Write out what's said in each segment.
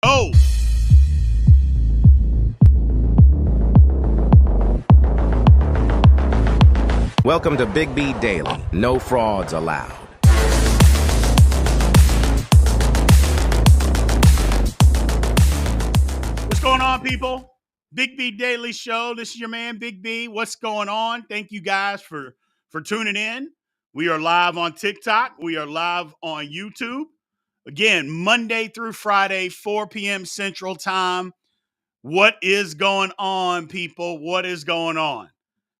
Oh, Welcome to Big B Daily. No frauds allowed. what's going on, people? Big B Daily Show. This is your man, Big B. What's going on? Thank you guys for tuning in. We are live on TikTok. We are live on YouTube. Again, Monday through Friday, 4 p.m. Central Time. What is going on, people? What is going on?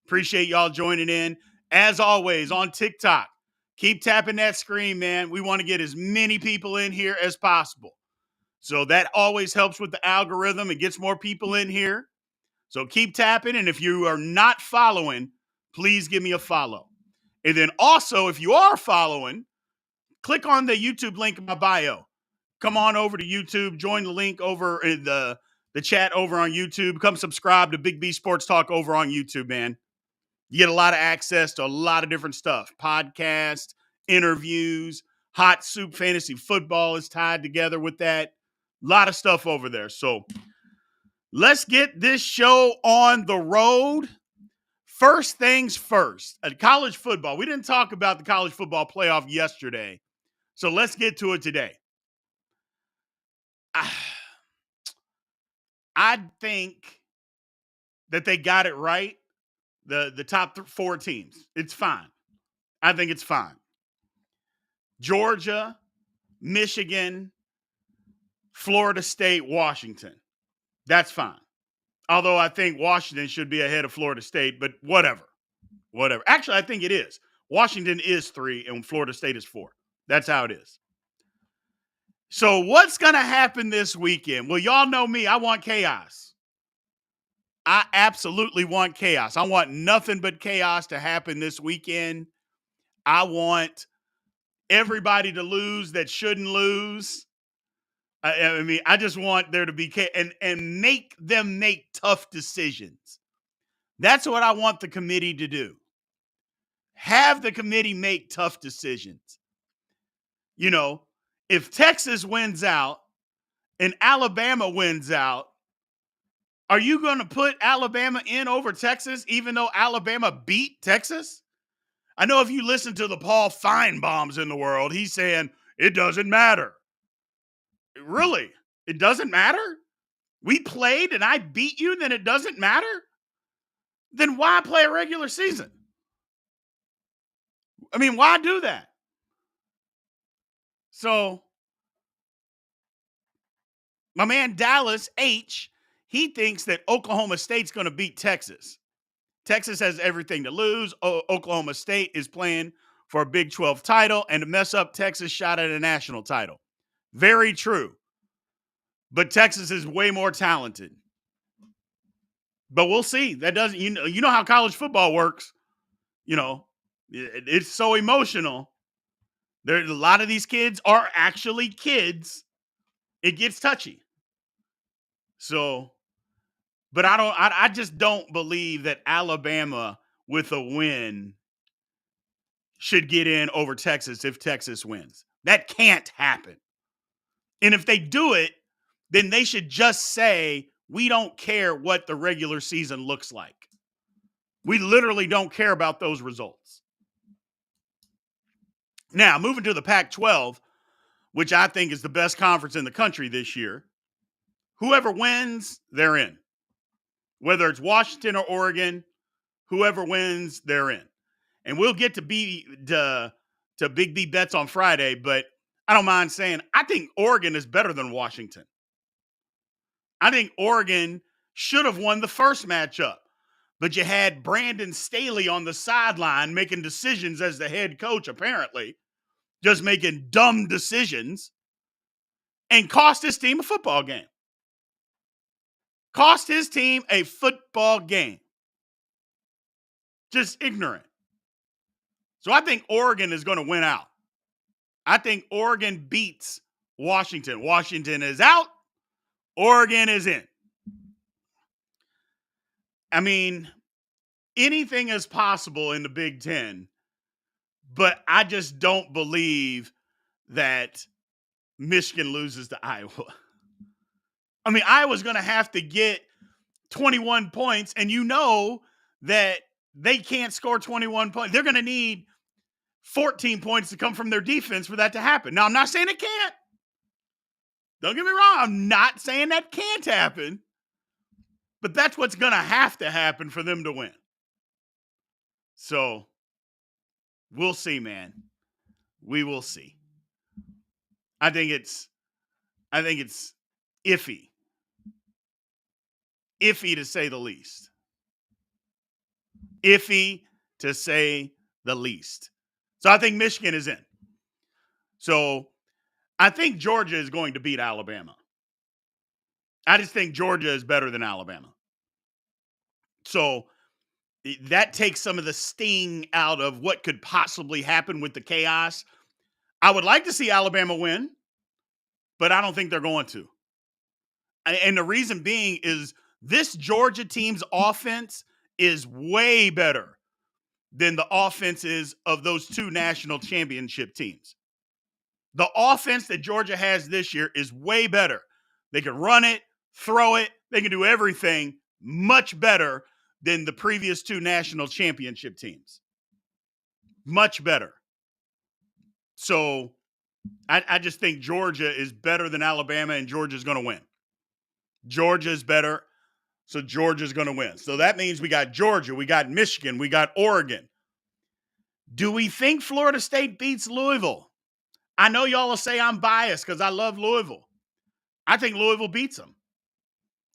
Appreciate y'all joining in. As always, on TikTok, keep tapping that screen, man. We want to get as many people in here as possible. So that always helps with the algorithm. It gets more people in here. So keep tapping. And if you are not following, please give me a follow. And then also, if you are following, click on the YouTube link in my bio. Come on over to YouTube. Join the link over in the chat over on YouTube. Come subscribe to Big B Sports Talk over on YouTube, man. You get a lot of access to a lot of different stuff. Podcasts, interviews, hot soup fantasy football is tied together with that. A lot of stuff over there. So let's get this show on the road. First things first, college football. We didn't talk about the college football playoff yesterday. So let's get to it today. I think that they got it right. The top 4 teams. It's fine. I think it's fine. Georgia, Michigan, Florida State, Washington. That's fine. Although I think Washington should be ahead of Florida State, but whatever. Actually, I think it is. Washington is 3 and Florida State is 4. That's how it is. So what's going to happen this weekend? Well, y'all know me. I want chaos. I absolutely want chaos. I want nothing but chaos to happen this weekend. I want everybody to lose that shouldn't lose. I mean, I just want there to be and make them make tough decisions. That's what I want the committee to do. Have the committee make tough decisions. You know, if Texas wins out and Alabama wins out, are you going to put Alabama in over Texas even though Alabama beat Texas? I know if you listen to the Paul Feinbaums in the world, he's saying it doesn't matter. Really? It doesn't matter? We played and I beat you, then it doesn't matter? Then why play a regular season? I mean, why do that? So, my man Dallas H, he thinks that Oklahoma State's going to beat Texas. Texas has everything to lose. Oklahoma State is playing for a Big 12 title, and to mess up Texas shot at a national title. Very true. But Texas is way more talented. But we'll see. That doesn't, you know how college football works. You know, it's so emotional. A lot of these kids are actually kids. It gets touchy. So, but I just don't believe that Alabama with a win should get in over Texas if Texas wins. That can't happen. And if they do it, then they should just say, we don't care what the regular season looks like. We literally don't care about those results. Now, moving to the Pac-12, which I think is the best conference in the country this year, whoever wins, they're in. Whether it's Washington or Oregon, whoever wins, they're in. And we'll get to Big B bets on Friday, but I don't mind saying I think Oregon is better than Washington. I think Oregon should have won the first matchup, but you had Brandon Staley on the sideline making decisions as the head coach, apparently, just making dumb decisions, and cost his team a football game. Cost his team a football game. Just ignorant. So I think Oregon is going to win out. I think Oregon beats Washington. Washington is out. Oregon is in. I mean, anything is possible in the Big Ten, but I just don't believe that Michigan loses to Iowa. I mean, Iowa's going to have to get 21 points, and you know that they can't score 21 points. They're going to need 14 points to come from their defense for that to happen. Now, I'm not saying it can't. Don't get me wrong. I'm not saying that can't happen. But that's what's going to happen for them to win. So we'll see, man. We will see. I think it's iffy. Iffy to say the least. Iffy to say the least. So I think Michigan is in. So I think Georgia is going to beat Alabama. I just think Georgia is better than Alabama. So that takes some of the sting out of what could possibly happen with the chaos. I would like to see Alabama win, but I don't think they're going to. And the reason being is this Georgia team's offense is way better than the offenses of those two national championship teams. The offense that Georgia has this year is way better. They can run it, throw it, they can do everything much better than the previous two national championship teams. Much better. So I just think Georgia is better than Alabama, and Georgia's going to win. Georgia's better, so Georgia's going to win. So that means we got Georgia, we got Michigan, we got Oregon. Do we think Florida State beats Louisville? I know y'all will say I'm biased because I love Louisville. I think Louisville beats them.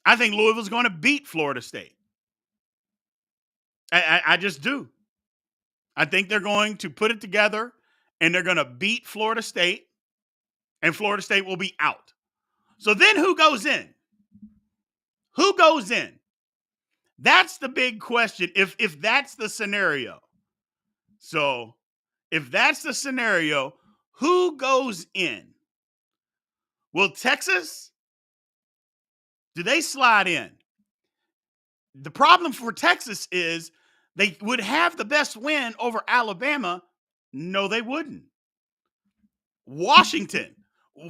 I think Louisville's going to beat Florida State. I just do. I think they're going to put it together, and they're going to beat Florida State, and Florida State will be out. So then who goes in? Who goes in? That's the big question, if that's the scenario. So if that's the scenario, who goes in? Will Texas? Do they slide in? The problem for Texas is they would have the best win over Alabama. No, they wouldn't. Washington.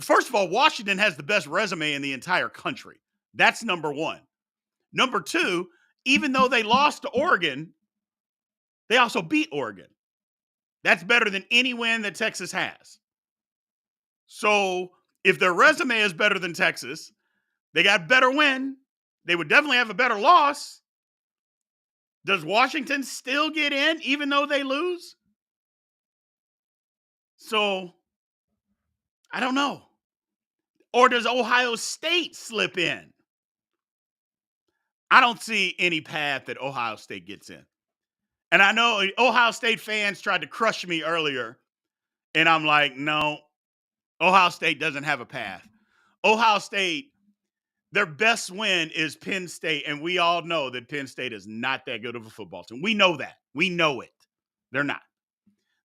First of all, Washington has the best resume in the entire country. That's number one. Number two, even though they lost to Oregon, they also beat Oregon. That's better than any win that Texas has. So if their resume is better than Texas, they got a better win. They would definitely have a better loss. Does Washington still get in even though they lose? So I don't know. Or does Ohio State slip in? I don't see any path that Ohio State gets in. And I know Ohio State fans tried to crush me earlier. And I'm like, no, Ohio State doesn't have a path. Ohio State, their best win is Penn State. And we all know that Penn State is not that good of a football team. We know that. We know it. They're not.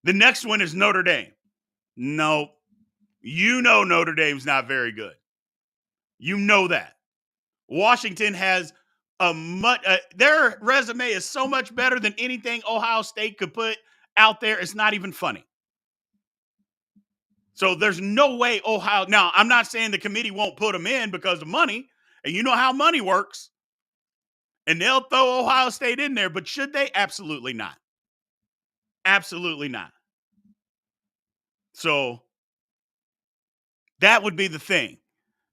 The next one is Notre Dame. No, you know Notre Dame's not very good. You know that. Washington has their resume is so much better than anything Ohio State could put out there. It's not even funny. So there's no way Ohio. Now, I'm not saying the committee won't put them in because of money, and you know how money works. And they'll throw Ohio State in there, but should they? Absolutely not. Absolutely not. So that would be the thing.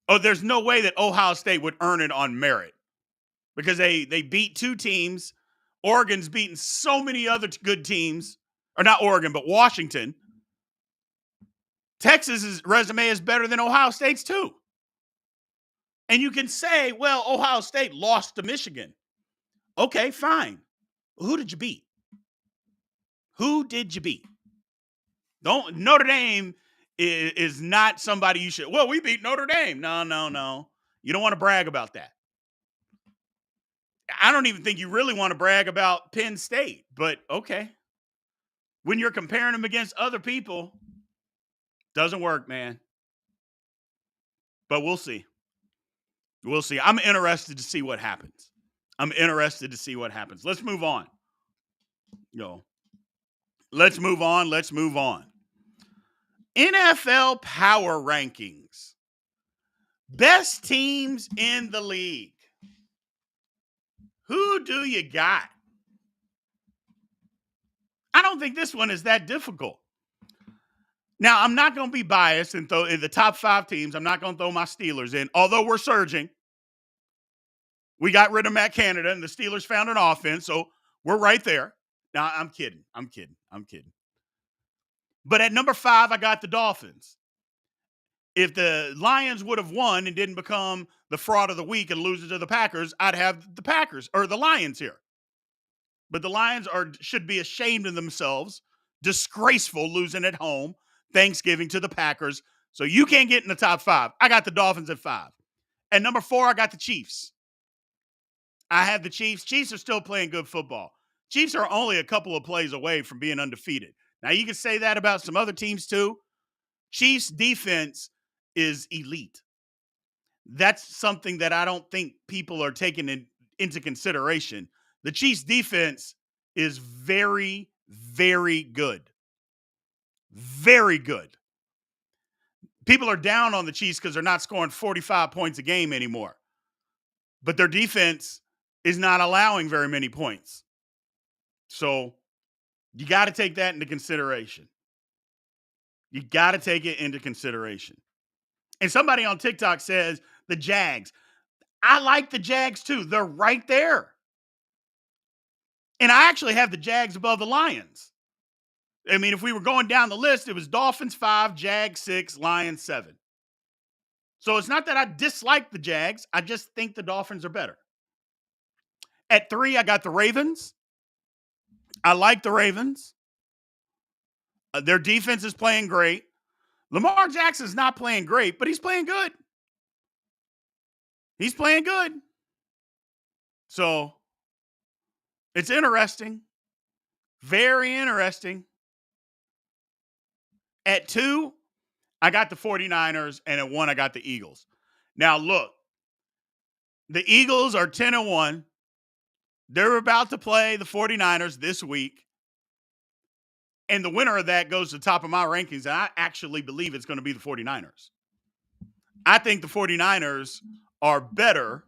Oh, there's no way that Ohio State would earn it on merit because they beat two teams. Oregon's beaten so many other good teams, or not Oregon, but Washington. Texas's resume is better than Ohio State's too. And you can say, well, Ohio State lost to Michigan. Okay, fine. Who did you beat? Who did you beat? Notre Dame is not somebody you should, well, we beat Notre Dame. No. You don't want to brag about that. I don't even think you really want to brag about Penn State, but okay. When you're comparing them against other people, doesn't work, man. But we'll see. We'll see. I'm interested to see what happens. Let's move on. Let's move on. NFL power rankings. Best teams in the league. Who do you got? I don't think this one is that difficult. Now, I'm not going to be biased and throw in the top 5 teams. I'm not going to throw my Steelers in, although we're surging. We got rid of Matt Canada, and the Steelers found an offense, so we're right there. Now, I'm kidding. But at number 5, I got the Dolphins. If the Lions would have won and didn't become the fraud of the week and lose it to the Packers, I'd have the Packers or the Lions here. But the Lions should be ashamed of themselves. Disgraceful losing at home Thanksgiving to the Packers. So you can't get in the top 5. I got the Dolphins at 5. At number 4, I got the Chiefs. I have the Chiefs. Chiefs are still playing good football. Chiefs are only a couple of plays away from being undefeated. Now, you can say that about some other teams too. Chiefs defense is elite. That's something that I don't think people are taking into consideration. The Chiefs defense is very, very good. Very good. People are down on the Chiefs because they're not scoring 45 points a game anymore. But their defense is not allowing very many points. So you got to take that into consideration. You got to take it into consideration. And somebody on TikTok says the Jags. I like the Jags too. They're right there. And I actually have the Jags above the Lions. I mean, if we were going down the list, it was Dolphins 5, Jags 6, Lions 7. So it's not that I dislike the Jags. I just think the Dolphins are better. At 3, I got the Ravens. I like the Ravens. Their defense is playing great. Lamar Jackson's not playing great, but he's playing good. He's playing good. So it's interesting. Very interesting. At 2, I got the 49ers, and at 1, I got the Eagles. Now, look, the Eagles are 10-1. They're about to play the 49ers this week. And the winner of that goes to the top of my rankings, and I actually believe it's going to be the 49ers. I think the 49ers are better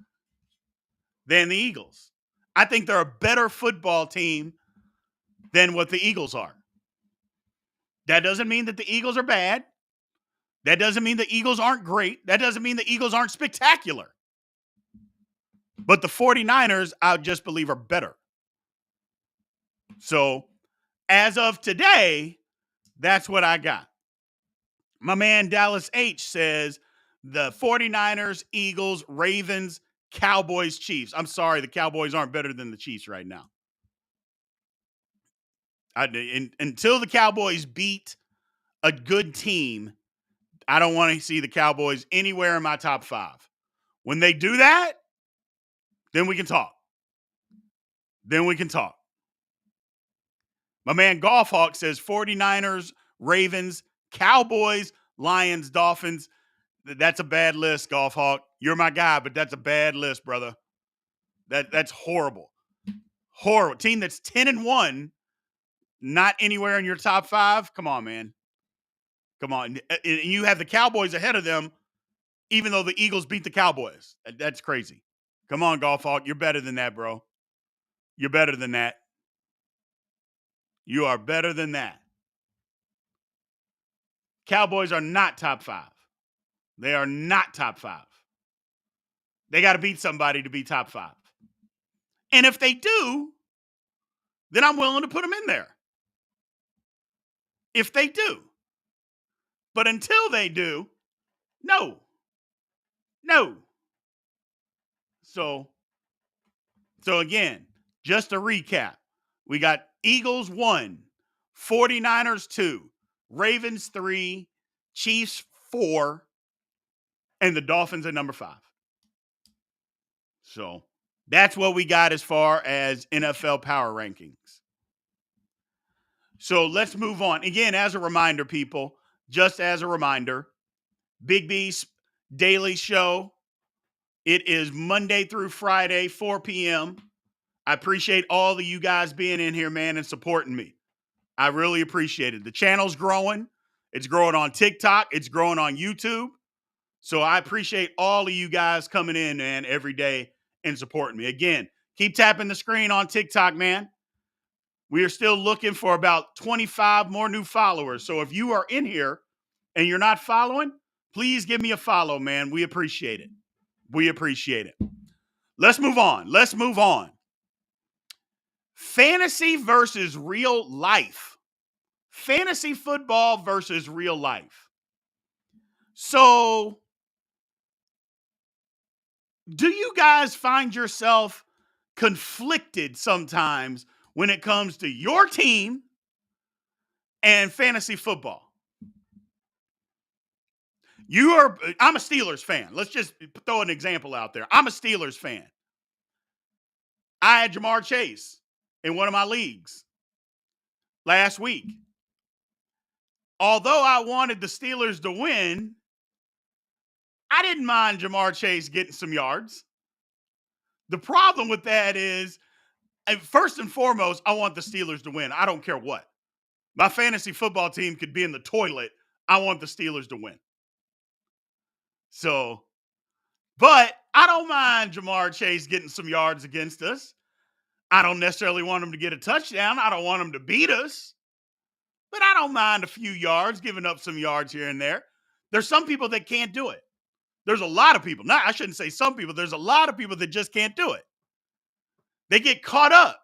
than the Eagles. I think they're a better football team than what the Eagles are. That doesn't mean that the Eagles are bad. That doesn't mean the Eagles aren't great. That doesn't mean the Eagles aren't spectacular. But the 49ers, I just believe, are better. So, as of today, that's what I got. My man Dallas H says the 49ers, Eagles, Ravens, Cowboys, Chiefs. I'm sorry, the Cowboys aren't better than the Chiefs right now. Until the Cowboys beat a good team, I don't want to see the Cowboys anywhere in my top 5. When they do that, then we can talk. My man Golf Hawk says 49ers, Ravens, Cowboys, Lions, Dolphins. That's a bad list, Golf Hawk. You're my guy, but that's a bad list, brother. That's horrible. Horrible. Team that's 10-1, not anywhere in your top 5. Come on, man. Come on. And you have the Cowboys ahead of them, even though the Eagles beat the Cowboys. That's crazy. Come on, Golf Hawk. You're better than that, bro. You're better than that. You are better than that. Cowboys are not top 5. They are not top 5. They got to beat somebody to be top 5. And if they do, then I'm willing to put them in there. If they do. But until they do, no. So again, just a recap. We got Eagles 1, 49ers 2, Ravens 3, Chiefs 4, and the Dolphins at number 5. So that's what we got as far as NFL power rankings. So let's move on. Again, as a reminder, people, just as a reminder, Big B's daily show. It is Monday through Friday, 4 p.m. I appreciate all of you guys being in here, man, and supporting me. I really appreciate it. The channel's growing. It's growing on TikTok. It's growing on YouTube. So I appreciate all of you guys coming in, man, every day and supporting me. Again, keep tapping the screen on TikTok, man. We are still looking for about 25 more new followers. So if you are in here and you're not following, please give me a follow, man. We appreciate it. We appreciate it. Let's move on. Let's move on. Fantasy versus real life. Fantasy football versus real life. So, do you guys find yourself conflicted sometimes when it comes to your team and fantasy football? I'm a Steelers fan. Let's just throw an example out there. I'm a Steelers fan. I had Jamar Chase in one of my leagues last week. Although I wanted the Steelers to win, I didn't mind Jamar Chase getting some yards. The problem with that is, first and foremost, I want the Steelers to win. I don't care what. My fantasy football team could be in the toilet. I want the Steelers to win. So, but I don't mind Jamar Chase getting some yards against us. I don't necessarily want him to get a touchdown. I don't want him to beat us. But I don't mind a few yards, giving up some yards here and there. There's some people that can't do it. There's a lot of people. I shouldn't say some people. There's a lot of people that just can't do it. They get caught up.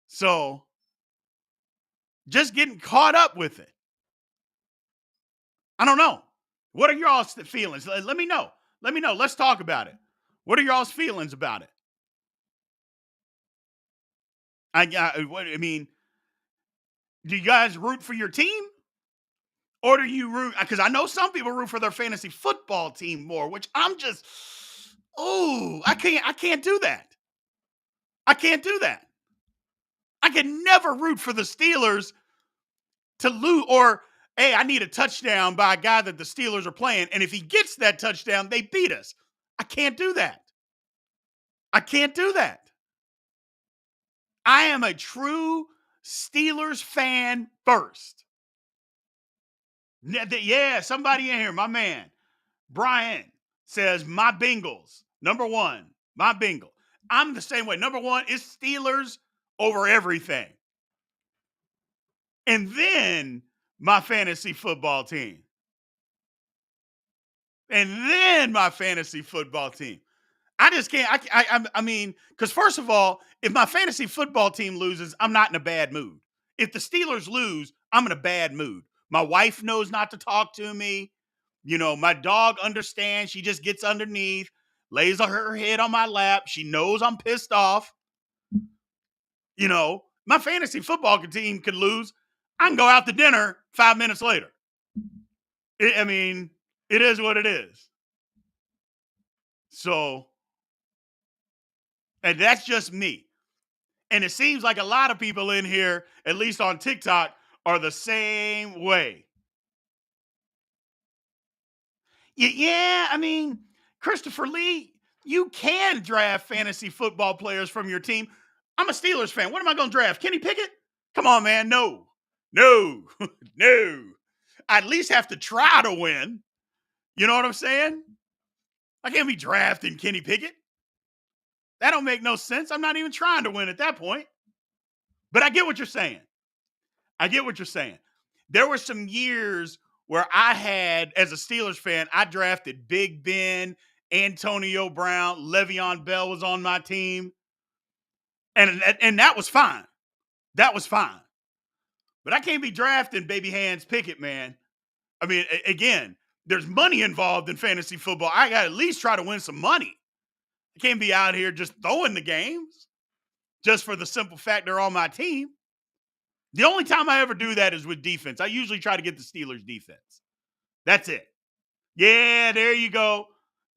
So, just getting caught up with it. I don't know. What are y'all's feelings? Let me know. Let me know. Let's talk about it. What are y'all's feelings about it? I mean, do you guys root for your team? Or do you root? Because I know some people root for their fantasy football team more, which I'm just, I can't do that. I can't do that. I can never root for the Steelers to lose, or, hey, I need a touchdown by a guy that the Steelers are playing, and if he gets that touchdown, they beat us. I can't do that. I can't do that. I am a true Steelers fan first. Yeah, somebody in here, my man, Brian, says, my Bengals, number one, my Bengals. I'm the same way. Number one is Steelers over everything. And then my fantasy football team. And then my fantasy football team. I just can't. I mean, because first of all, if my fantasy football team loses, I'm not in a bad mood. If the Steelers lose, I'm in a bad mood. My wife knows not to talk to me. You know, my dog understands. She just gets underneath, lays her head on my lap. She knows I'm pissed off. You know, my fantasy football team could lose. I can go out to dinner 5 minutes later. I mean, it is what it is. So, and that's just me. And it seems like a lot of people in here, at least on TikTok, are the same way. Yeah, I mean, Christopher Lee, you can draft fantasy football players from your team. I'm a Steelers fan. What am I going to draft? Kenny Pickett? Come on, man. No. No. I at least have to try to win. You know what I'm saying? I can't be drafting Kenny Pickett. That don't make no sense. I'm not even trying to win at that point. But I get what you're saying. I get what you're saying. There were some years where I had, as a Steelers fan, I drafted Big Ben, Antonio Brown, Le'Veon Bell was on my team. And that was fine. That was fine. But I can't be drafting baby hands Pickett, man. I mean, again, there's money involved in fantasy football. I got to at least try to win some money. I can't be out here just throwing the games just for the simple fact they're on my team. The only time I ever do that is with defense. I usually try to get the Steelers defense. That's it. Yeah, there you go,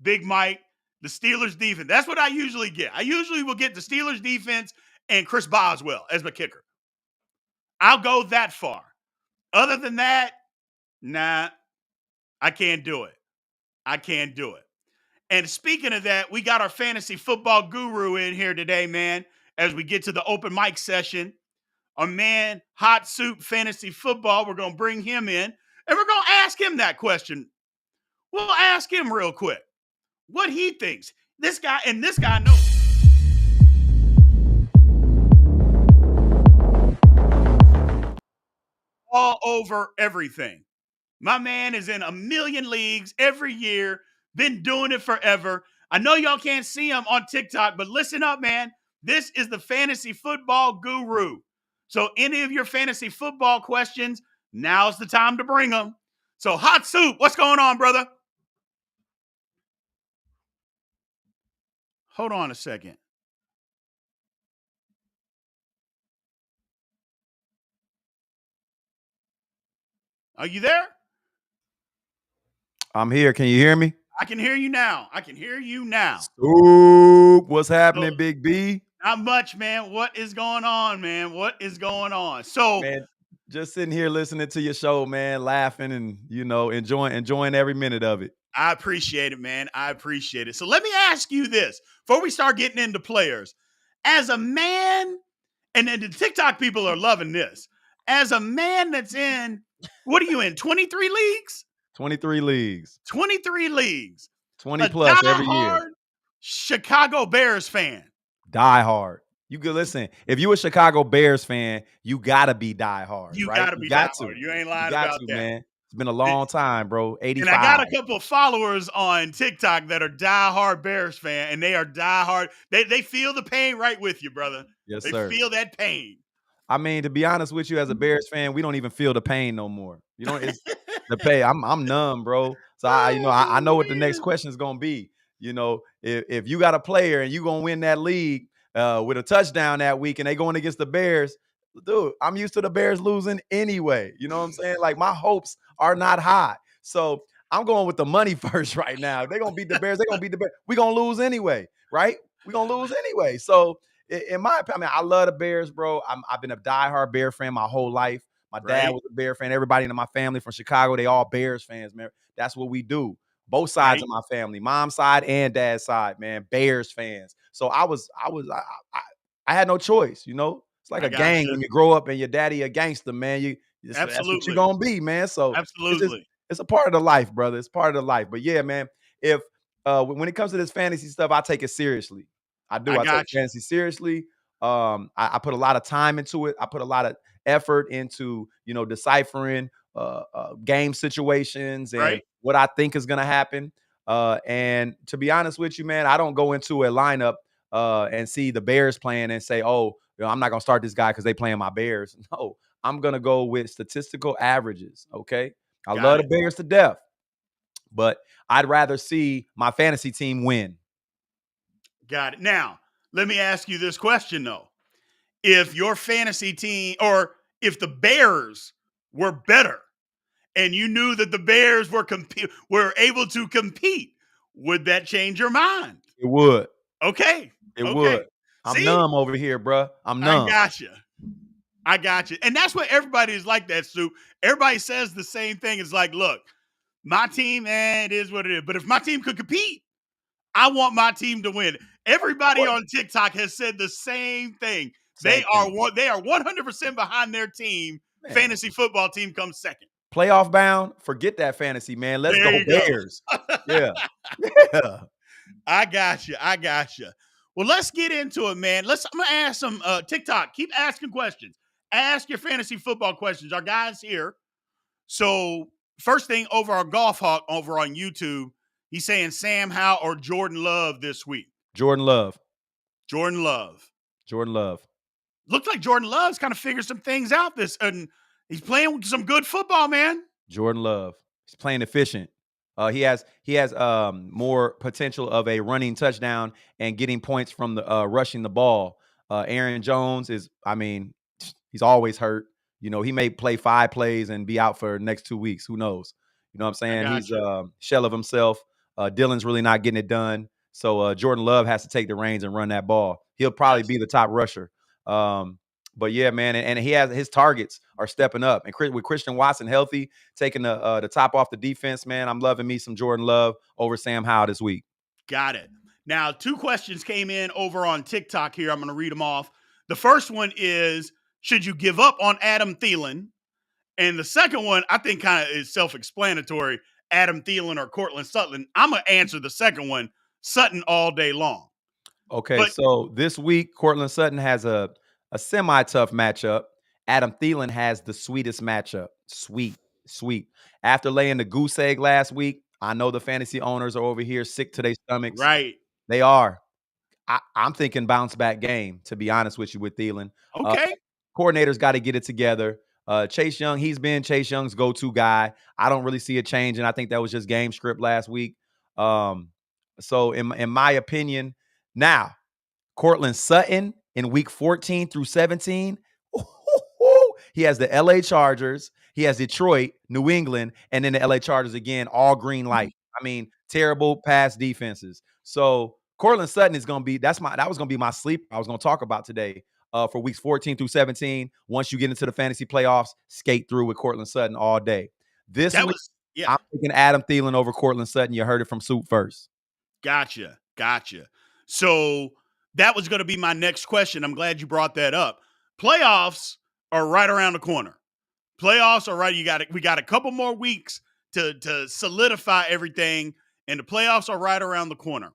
Big Mike. The Steelers defense. That's what I usually get. I usually will get the Steelers defense and Chris Boswell as my kicker. I'll go that far. Other than that, nah, I can't do it. I can't do it. And speaking of that, we got our fantasy football guru in here today, man, as we get to the open mic session. Our man, Hot Soup Fantasy Football, we're going to bring him in, and we're going to ask him that question. Well, ask him real quick what he thinks. This guy knows all over everything. My man is in a million leagues every year, been doing it forever. I know y'all can't see him on TikTok, but listen up, man. This is the fantasy football guru. So, any of your fantasy football questions, now's the time to bring them. So, Hot Soup, what's going on, brother? Hold on a second. Are you there? I'm here. Can you hear me? I can hear you now. I can hear you now. Oop, what's happening, So, Big B? not much, man. What is going on, man? What is going on? So, Man, just sitting here listening to your show, man, laughing and enjoying every minute of it. I appreciate it, man. I appreciate it. So let me ask you this before we start getting into players. As a man, and then the TikTok people are loving this. As a man that's in, what are you in? 23 leagues? 23 leagues, 23 leagues. 20 A plus every year. diehard Chicago Bears fan. Die hard. You could listen. If you a Chicago Bears fan, you gotta be die hard, You right? got to You be got diehard. to. You ain't You lying got about to, that. man. It's been a long time, bro. 85. And I got a couple of followers on TikTok that are diehard Bears fan, and they are diehard. They feel the pain right with you, brother. Yes, They sir. feel that pain. I mean, to be honest with you, as a Bears fan, we don't even feel the pain no more. It's the pay. I'm numb, bro. So I know what the next question is gonna be. If you got a player and you gonna win that league with a touchdown that week and they going against the Bears, dude, I'm used to the Bears losing anyway. You know what I'm saying? Like my hopes are not high. So I'm going with the money first right now. If they're gonna beat the Bears, they're gonna beat the Bears. We're gonna lose anyway, right? We're gonna lose anyway. So in my opinion, I love the Bears, bro. I've been a diehard Bear fan my whole life. My dad Right. was a Bear fan. Everybody in my family from Chicago, they all Bears fans, man. That's what we do. Both sides Right. of my family, mom's side and dad's side, man, Bears fans. So I had no choice, It's like I a gang gotcha. when you grow up and your daddy a gangster, man. That's what Absolutely. you're gonna be, man. So Absolutely. it's a part of the life, brother. It's part of the life. But yeah, man, if when it comes to this fantasy stuff, I take it seriously. I do. I I take gotcha. fantasy seriously. I put a lot of time into it. I put a lot of effort into deciphering game situations and Right. what I think is going to happen. And to be honest with you, man, I don't go into a lineup and see the Bears playing and say, "Oh, I'm not going to start this guy because they playing my Bears." No, I'm going to go with statistical averages. Okay, I Got love it. the Bears to death, but I'd rather see my fantasy team win. Got it. Now, let me ask you this question, though. If your fantasy team or if the Bears were better and you knew that the Bears were able to compete, would that change your mind? It would. Okay. It Okay. would. I'm See, numb over here, bruh. I'm I numb. gotcha. I got you. And that's what everybody is like that, Stu. Everybody says the same thing. It's like, look, my team, it is what it is. But if my team could compete, I want my team to win. Everybody on TikTok has said the same thing. Same thing. They are 100% behind their team. Man. Fantasy football team comes second. Playoff bound, forget that fantasy, man. Let's There go you go. Bears. Yeah. Yeah. I got you. I got you. Well, let's get into it, man. I'm gonna ask some TikTok. Keep asking questions. Ask your fantasy football questions. Our guys here. So first thing over our Golf Hawk over on YouTube, he's saying Sam Howell or Jordan Love this week. Jordan Love. Jordan Love. Jordan Love. Looks like Jordan Love's kind of figured some things out and he's playing some good football, man. Jordan Love. He's playing efficient. He has more potential of a running touchdown and getting points from the rushing the ball. Aaron Jones he's always hurt. He may play 5 plays and be out for the next 2 weeks. Who knows? You know what I'm saying? He's a shell of himself. Dylan's really not getting it done. So Jordan Love has to take the reins and run that ball. He'll probably be the top rusher. But yeah, man, and he has his targets are stepping up. And with Christian Watson healthy, taking the top off the defense, man, I'm loving me some Jordan Love over Sam Howell this week. Got it. Now, 2 questions came in over on TikTok here. I'm going to read them off. The first one is, should you give up on Adam Thielen? And the second one, I think kind of is self-explanatory. Adam Thielen or Cortland Sutton. I'm going to answer the second one, Sutton all day long. Okay, But so this week, Cortland Sutton has a semi-tough matchup. Adam Thielen has the sweetest matchup. Sweet. After laying the goose egg last week, I know the fantasy owners are over here sick to their stomachs. right. They are. I'm thinking bounce back game, to be honest with you, with Thielen. Okay. Coordinators got to get it together. Chase Young, he's been Chase Young's go-to guy. I don't really see a change, and I think that was just game script last week. So in my opinion, now Cortland Sutton in week 14 through 17, he has the LA Chargers, he has Detroit, New England, and then the LA Chargers again, all green light. I mean, terrible pass defenses. So Cortland Sutton is going to be that was going to be my sleeper I was going to talk about today for weeks 14 through 17. Once you get into the fantasy playoffs, skate through with Cortland Sutton all day. This That week, was, yeah. I'm thinking Adam Thielen over Cortland Sutton. You heard it from Soup first. Gotcha. So that was going to be my next question. I'm glad you brought that up. Playoffs are right around the corner. Playoffs are right. We got a couple more weeks to solidify everything, and the playoffs are right around the corner.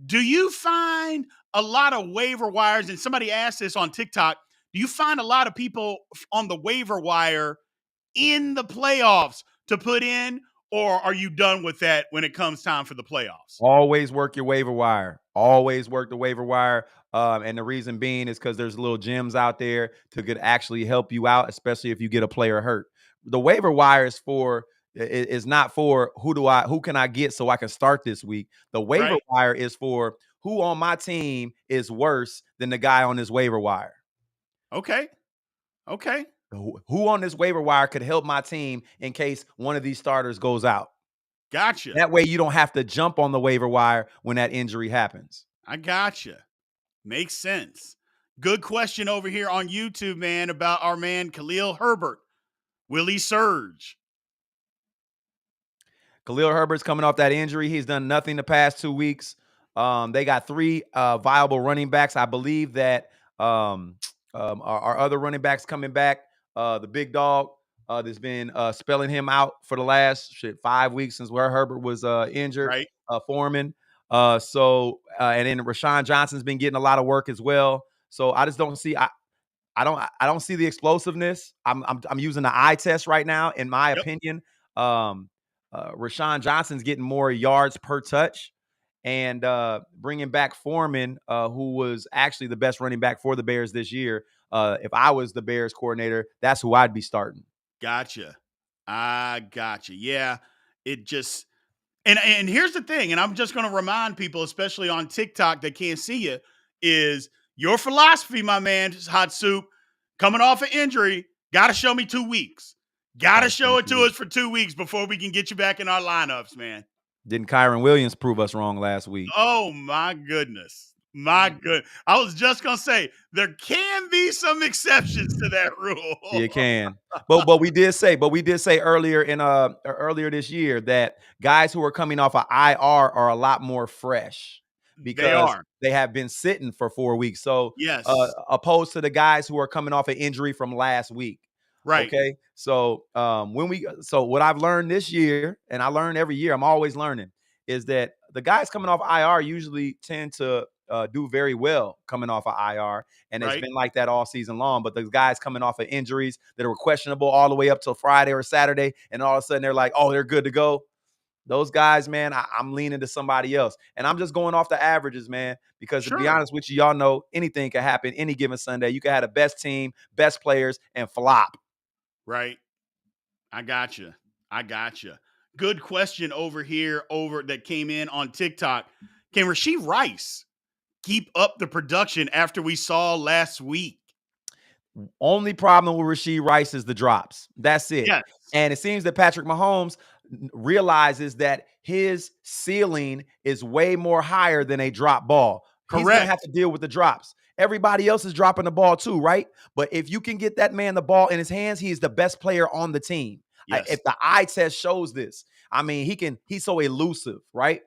Do you find a lot of waiver wires? And somebody asked this on TikTok. Do you find a lot of people on the waiver wire in the playoffs to put in, or are you done with that when it comes time for the playoffs? Always work your waiver wire. Always work the waiver wire. And the reason being is because there's little gems out there to could actually help you out, especially if you get a player hurt. The waiver wire is not for who can I get so I can start this week. The waiver Right. wire is for who on my team is worse than the guy on this waiver wire. Okay. Who on this waiver wire could help my team in case one of these starters goes out? Gotcha. That way you don't have to jump on the waiver wire when that injury happens. I gotcha. Makes sense. Good question over here on YouTube, man, about our man Khalil Herbert. Will he surge? Khalil Herbert's coming off that injury. He's done nothing the past 2 weeks. They got 3 viable running backs. I believe that our other running backs coming back. The big dog that's been spelling him out for the last 5 weeks since where Herbert was injured. Right. Foreman. And then Rashawn Johnson's been getting a lot of work as well. So I just don't see. I don't see the explosiveness. I'm using the eye test right now. In my opinion, Rashawn Johnson's getting more yards per touch, and bringing back Foreman, who was actually the best running back for the Bears this year. If I was the Bears coordinator, that's who I'd be starting. Gotcha. I gotcha. Yeah, it just and here's the thing, and I'm just going to remind people, especially on TikTok that can't see you, is your philosophy, my man, Hot Soup, coming off an injury, got to show me 2 weeks. Got to show it to us for 2 weeks before we can get you back in our lineups, man. Didn't Kyron Williams prove us wrong last week? Oh, my goodness. My good. I was just going to say, there can be some exceptions to that rule. You can. But we did say earlier earlier this year that guys who are coming off of IR are a lot more fresh because they have been sitting for 4 weeks. So yes, opposed to the guys who are coming off an injury from last week. Right. Okay. So what I've learned this year, and I learn every year, I'm always learning, is that the guys coming off IR usually tend to do very well coming off of IR. And it's been like that all season long. But the guys coming off of injuries that were questionable all the way up till Friday or Saturday, and all of a sudden they're like, oh, they're good to go. Those guys, man, I'm leaning to somebody else. And I'm just going off the averages, man, because to be honest with you, y'all know anything can happen any given Sunday. You can have the best team, best players, and flop. Right. I gotcha. Good question over here that came in on TikTok. Can Rashee Rice keep up the production after we saw last week? Only problem with Rashee Rice is the drops. That's it. Yes. And it seems that Patrick Mahomes realizes that his ceiling is way more higher than a drop ball. Correct. He's going to have to deal with the drops. Everybody else is dropping the ball too, right? But if you can get that man the ball in his hands, he is the best player on the team. Yes. If the eye test shows this, I mean, he's so elusive, right?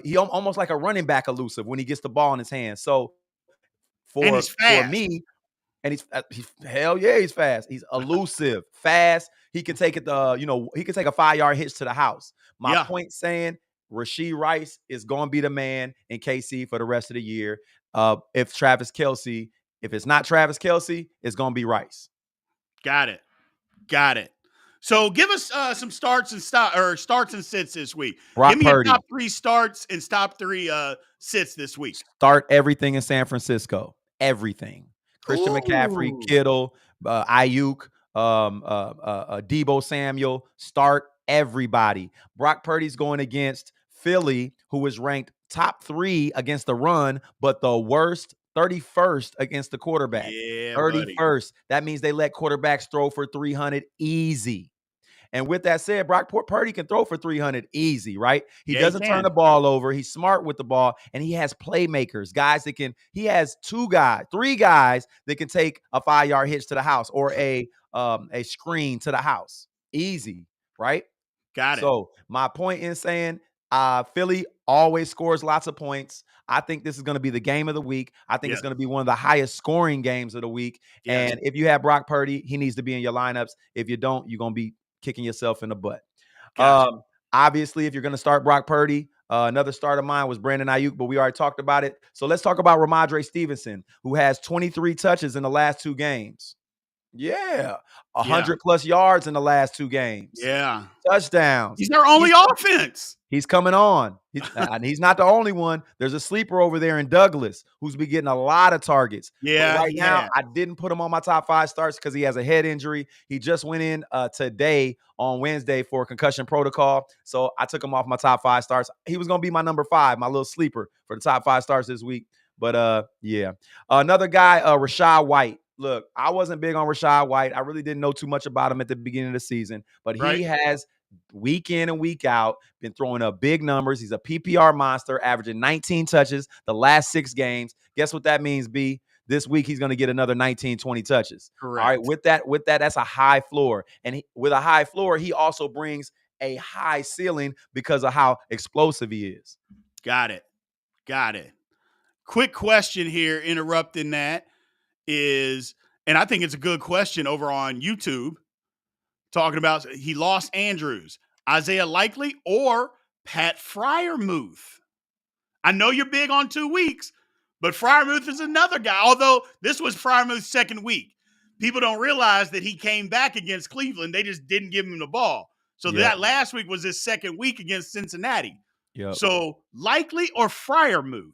He almost like a running back elusive when he gets the ball in his hands. So for me, and he's hell yeah, he's fast. He's elusive, fast. he can take it. He can take a 5-yard hitch to the house. My Yeah. point saying, Rashee Rice is going to be the man in KC for the rest of the year. If it's not Travis Kelce, it's going to be Rice. Got it. So give us some starts and sits this week. Brock Give me Purdy. your top 3 starts and top 3 sits this week. Start everything in San Francisco. Everything. Christian McCaffrey, Ooh. Kittle, Ayuk, Debo Samuel. Start everybody. Brock Purdy's going against Philly, who is ranked top 3 against the run, but the worst 31st against the quarterback. Yeah, 31st. That means they let quarterbacks throw for 300 easy. And with that said, Brock Purdy can throw for 300 easy, right? He Yeah, he doesn't turn can. the ball over. He's smart with the ball, and he has playmakers, guys that can. He has 3 guys that can take a 5-yard hitch to the house or a screen to the house, easy, right? Got it. So my point in saying, Philly always scores lots of points. I think this is going to be the game of the week. I think it's going to be one of the highest scoring games of the week. Yes. And if you have Brock Purdy, he needs to be in your lineups. If you don't, you're going to be kicking yourself in the butt. Gotcha. Obviously, if you're going to start Brock Purdy, another start of mine was Brandon Ayuk, but we already talked about it. So let's talk about Ramondre Stevenson, who has 23 touches in the last 2 games. Yeah. 100 plus yards in the last 2 games. Yeah. Touchdowns. He's their only offense. He's coming on. He's not the only one. There's a sleeper over there in Douglas who's been getting a lot of targets. Yeah. But right now, I didn't put him on my top 5 starts because he has a head injury. He just went in today on Wednesday for concussion protocol. So I took him off my top 5 starts. He was going to be my number 5, my little sleeper for the top 5 starts this week. But yeah. Another guy, Rachaad White. Look, I wasn't big on Rachaad White. I really didn't know too much about him at the beginning of the season, but he has week in and week out been throwing up big numbers. He's a PPR monster, averaging 19 touches the last 6 games. Guess what that means, B? This week he's going to get another 19, 20 touches. Correct. All right, with that, that's a high floor. And with a high floor, he also brings a high ceiling because of how explosive he is. Got it. Quick question here, interrupting that. And I think it's a good question over on YouTube, talking about he lost Andrews, Isaiah Likely, or Pat Freiermuth. I know you're big on 2 weeks, but Freiermuth is another guy. Although this was Freiermuth's second week, people don't realize that he came back against Cleveland. They just didn't give him the ball. So that last week was his second week against Cincinnati. Yep. So Likely or Freiermuth?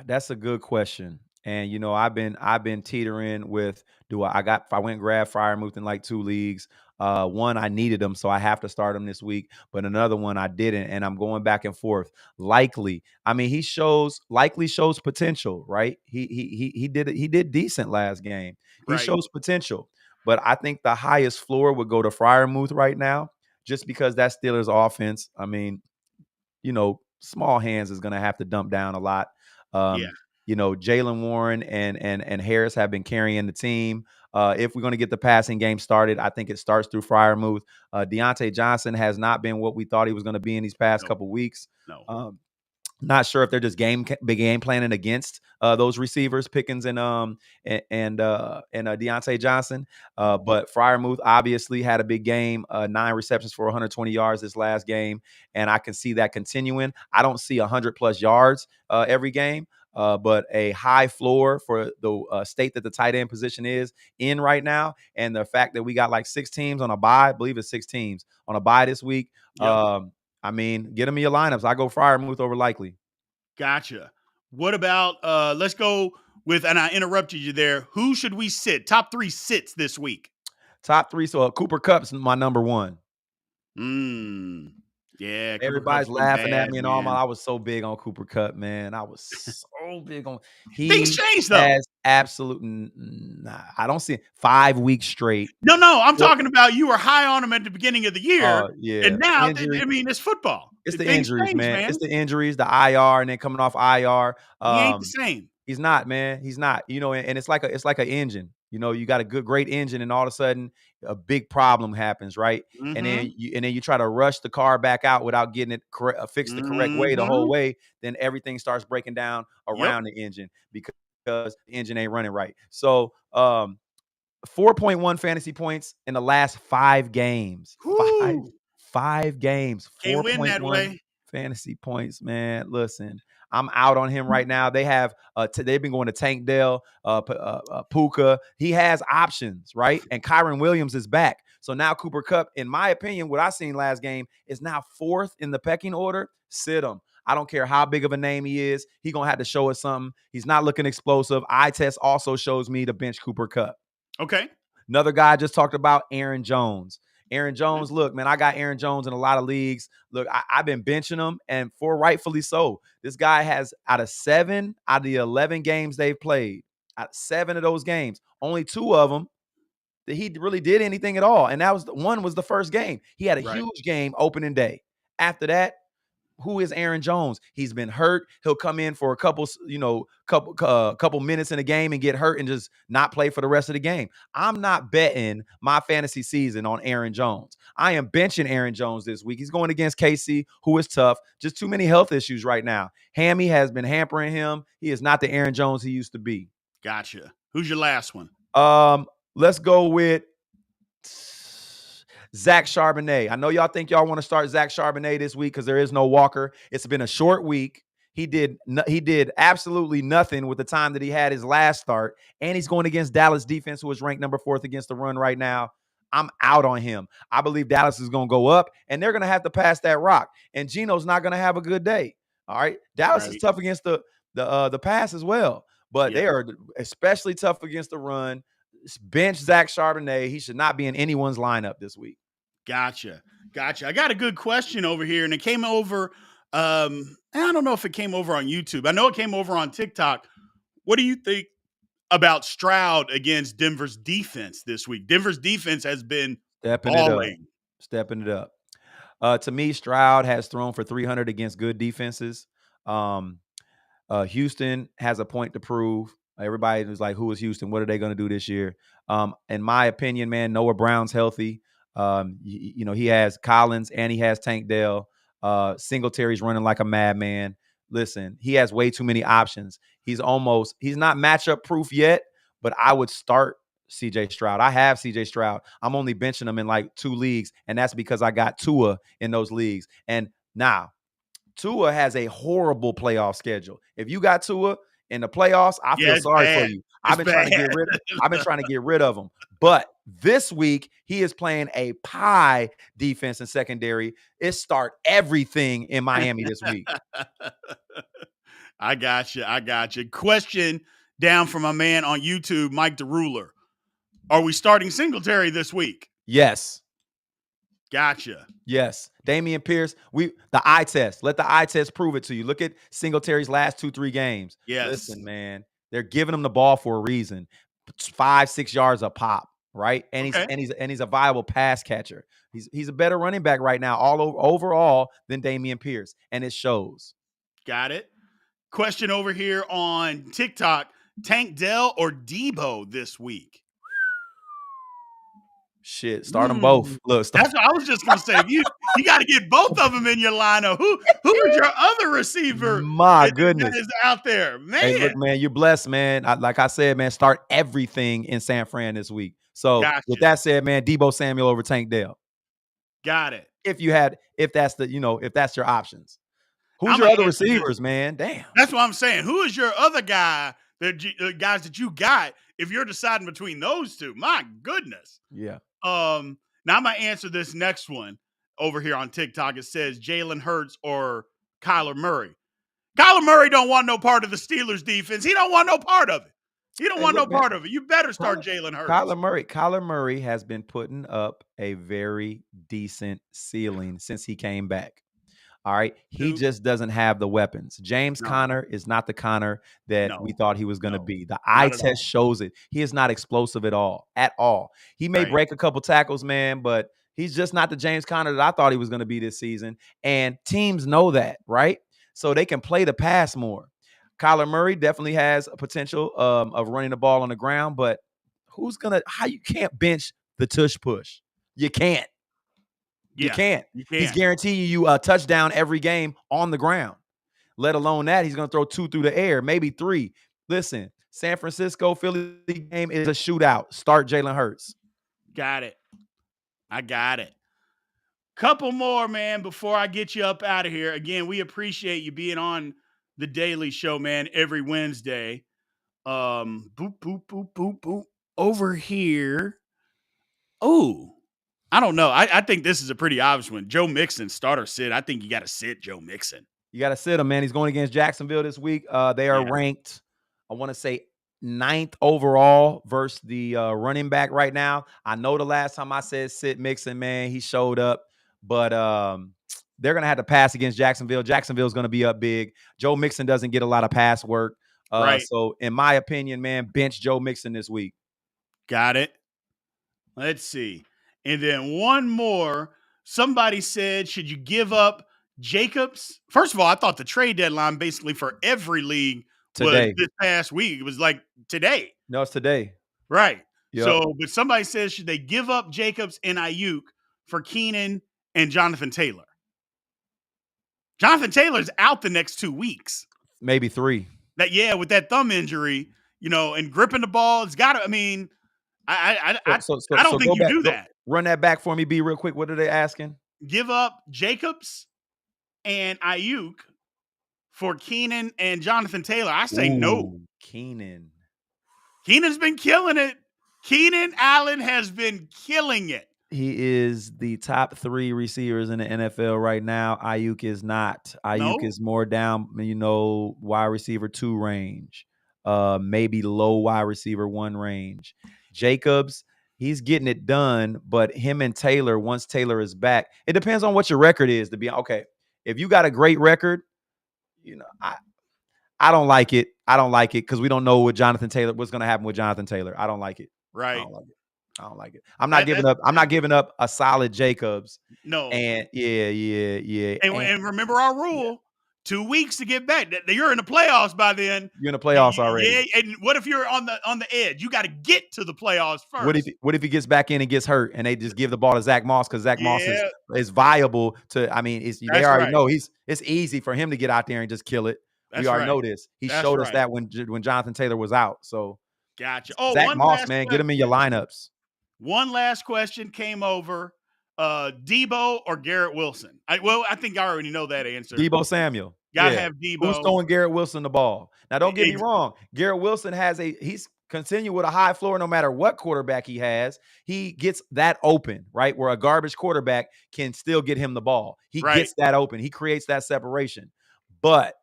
That's a good question. And I've been teetering with I went and grabbed Freiermuth in like 2 leagues. One, I needed him, so I have to start him this week. But another one I didn't, and I'm going back and forth. Likely shows potential, right? He did decent last game. He shows potential, but I think the highest floor would go to Freiermuth right now, just because that Steelers offense. I mean, small hands is going to have to dump down a lot. Jaylen Warren and Harris have been carrying the team. If we're going to get the passing game started, I think it starts through Freiermuth. Deontay Johnson has not been what we thought he was going to be in these past couple weeks. No. Not sure if they're just game planning against those receivers, Pickens and Deontay Johnson. But Freiermuth obviously had a big game, 9 receptions for 120 yards this last game, and I can see that continuing. I don't see 100 plus yards every game. But a high floor for the state that the tight end position is in right now. And the fact that we got like 6 teams on a bye, I believe it's 6 teams on a bye this week. Yep. I mean, get them in your lineups. I go Freiermuth over Likely. Gotcha. What about, let's go with, and I interrupted you there. Who should we sit? Top 3 sits this week. Top 3. So Cooper Kupp's my number 1. Yeah, everybody's laughing at me and all. I was so big on Cooper Kupp, man. I was so big on. Things changed though. I don't see it. 5 weeks straight. No, I'm talking about you were high on him at the beginning of the year, and now it's football. It's the injuries, man. It's the injuries, the IR, and then coming off IR. He ain't the same. He's not, man. He's not. And it's like an engine. You got a great engine, and all of a sudden a big problem happens, right? Mm-hmm. And then you try to rush the car back out without getting it fixed the correct way the whole way. Then everything starts breaking down around the engine because the engine ain't running right. So 4.1 fantasy points in the last 5 games. Whoo! 5 games, Can't win that 4.1 way. fantasy points, man. Listen, I'm out on him right now. They have they've been going to Tank Dell, Puka. He has options, right? And Kyron Williams is back. So now Cooper Kupp, in my opinion, what I seen last game is now 4th in the pecking order. Sit him. I don't care how big of a name he is. He's going to have to show us something. He's not looking explosive. Eye test also shows me to bench Cooper Kupp. Okay. Another guy I just talked about, Aaron Jones. Aaron Jones, look, man, I got Aaron Jones in a lot of leagues. Look, I've been benching him, and for rightfully so. This guy has, out of the 11 games they've played, out of 7 of those games, only 2 of them that he really did anything at all. And that was one was the first game. He had a huge game opening day. After that, who is Aaron Jones? He's been hurt. He'll come in for a couple minutes in a game and get hurt and just not play for the rest of the game. I'm not betting my fantasy season on Aaron Jones. I am benching Aaron Jones this week. He's going against KC, who is tough. Just too many health issues right now. Hammy has been hampering him. He is not the Aaron Jones he used to be. Gotcha. Who's your last one? Let's go with Zach Charbonnet. I know y'all think y'all want to start Zach Charbonnet this week because there is no Walker. It's been a short week. He did absolutely nothing with the time that he had his last start, and he's going against Dallas defense, who is ranked number 4th against the run right now. I'm out on him. I believe Dallas is going to go up, and they're going to have to pass that rock, and Geno's not going to have a good day. All right, Dallas is tough against the pass as well, but they are especially tough against the run. Bench Zach Charbonnet. He should not be in anyone's lineup this week. Gotcha. I got a good question over here, and it came over. I don't know if it came over on YouTube. I know it came over on TikTok. What do you think about Stroud against Denver's defense this week? Denver's defense has been stepping it up. To me, Stroud has thrown for 300 against good defenses. Houston has a point to prove. Everybody was like, who is Houston? What are they going to do this year? In my opinion, man, Noah Brown's healthy. He has Collins and he has Tank Dell. Singletary's running like a madman. Listen, he has way too many options. He's not matchup proof yet, but I would start CJ Stroud. I have CJ Stroud. I'm only benching him in like 2 leagues, and that's because I got Tua in those leagues. And now, Tua has a horrible playoff schedule. If you got Tua in the playoffs, I feel sorry for you. I've been trying to get rid of him. But this week, he is playing a pie defense and secondary. It start everything in Miami this week. I got you. Question down from my man on YouTube, Mike the Ruler. Are we starting Singletary this week? Yes. Gotcha. Yes. Damian Pierce, the eye test. Let the eye test prove it to you. Look at Singletary's last 2-3 games. Yes. Listen, man, they're giving him the ball for a reason. 5-6 yards a pop, right? And he's a viable pass catcher. He's a better running back right now overall than Damian Pierce, and it shows. Got it. Question over here on TikTok, Tank Dell or Debo this week? Shit, start them both. Look, that's what I was just gonna say. You got to get both of them in your lineup. Who is your other receiver? My goodness, that is out there, man. Hey, look, man, you're blessed, man. Like I said, man, start everything in San Fran this week. So with that said, man, Debo Samuel over Tank Dell. Got it. If that's your options. Who's your other receivers, man? Damn. That's what I'm saying. Who is your other guys that you got if you're deciding between those two? My goodness. Yeah. Now I'm gonna answer this next one over here on TikTok. It says Jalen Hurts or Kyler Murray. Kyler Murray don't want no part of the Steelers defense. He don't want no part of it. Part of it. You better start Jalen Hurts. Kyler Murray has been putting up a very decent ceiling since he came back. All right. He just doesn't have the weapons. James Conner is not the Conner that we thought he was going to be. The eye test shows it. He is not explosive at all. He may break a couple tackles, man, but he's just not the James Conner that I thought he was going to be this season. And teams know that, right? So they can play the pass more. Kyler Murray definitely has a potential of running the ball on the ground, but how you can't bench the tush push? You can't. You can't. He's guaranteeing you a touchdown every game on the ground. Let alone that, he's going to throw 2 through the air, maybe 3. Listen, San Francisco Philly game is a shootout. Start Jalen Hurts. Got it. I got it. Couple more, man, before I get you up out of here. Again, we appreciate you being on the Daily Show, man, every Wednesday. Boop, boop, boop, boop, boop. Over here. Oh, I don't know. I think this is a pretty obvious one. Joe Mixon, start or sit. I think you got to sit Joe Mixon. You got to sit him, man. He's going against Jacksonville this week. They are ranked, I want to say, 9th overall versus the running back right now. I know the last time I said sit Mixon, man, he showed up. But they're going to have to pass against Jacksonville. Jacksonville's going to be up big. Joe Mixon doesn't get a lot of pass work. Right. So, in my opinion, man, bench Joe Mixon this week. Got it. Let's see. And then one more. Somebody said, should you give up Jacobs? First of all, I thought the trade deadline basically for every league Today. was this past week. It was like today. No, it's today. Right. Yep. So, but somebody says, should they give up Jacobs and Ayuk for Keenan and Jonathan Taylor? Jonathan Taylor's out the next 2 weeks. Maybe 3. With that thumb injury, and gripping the ball, it's got to, I mean, I don't think you do that. Run that back for me, B, real quick. What are they asking? Give up Jacobs and Ayuk for Keenan and Jonathan Taylor. I say no. Keenan's been killing it. Keenan Allen has been killing it. He is the top 3 receivers in the NFL right now. Ayuk is not. Ayuk is more down, wide receiver 2 range. Maybe low wide receiver 1 range. Jacobs, he's getting it done, but him and Taylor, once Taylor is back, it depends on what your record is to be okay. If you got a great record, I don't like it. I don't like it because we don't know what's going to happen with Jonathan Taylor. I don't like it. Right. I don't like it. I'm not giving up. I'm not giving up a solid Jacobs. No. And yeah. And remember our rule: 2 weeks to get back. You're in the playoffs by then. You're in the playoffs already. Yeah. And what if you're on the edge? You got to get to the playoffs first. What if he gets back in and gets hurt and they just give the ball to Zach Moss because Zach Moss is viable to? I mean, they already know it's easy for him to get out there and just kill it. We already know this. He showed us that when Jonathan Taylor was out. So gotcha. Oh, Zach Moss, man, get him in your lineups. One last question came over. Debo or Garrett Wilson? I think I already know that answer. Debo Samuel. Gotta have Debo. Who's throwing Garrett Wilson the ball? Now, don't get me wrong. Garrett Wilson he's continuing with a high floor no matter what quarterback he has. He gets that open, right? Where a garbage quarterback can still get him the ball. He gets that open. He creates that separation. But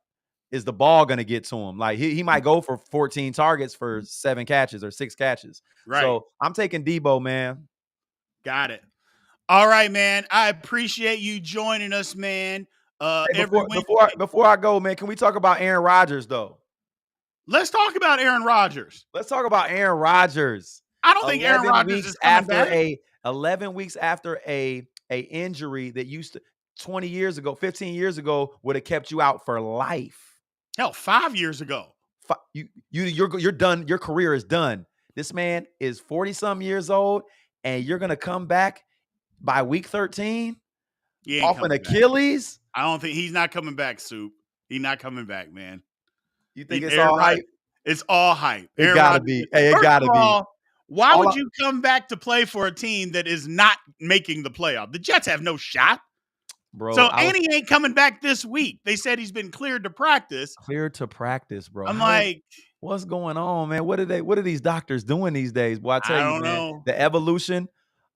is the ball going to get to him? Like he might go for 14 targets for 7 catches or 6 catches. Right. So I'm taking Debo, man. Got it. All right, man. I appreciate you joining us, man. Before I go, man, can we talk about Aaron Rodgers, though? Let's talk about Aaron Rodgers. I don't think Aaron Rodgers is coming back. 11 weeks after a injury that used to 20 years ago, 15 years ago would have kept you out for life. Hell, 5 years ago. You're done. Your career is done. This man is 40-some years old, and you're gonna come back by week 13 off an Achilles. I don't think he's not coming back, Soup. He's not coming back, man. You think it's all hype? It's all hype. It gotta be. Hey, it gotta be. Why would you come back to play for a team that is not making the playoff? The Jets have no shot. Bro, so he ain't coming back this week. They said he's been cleared to practice. Bro. I'm like, what's going on, man? What are these doctors doing these days? Well, I tell you, man, know. The evolution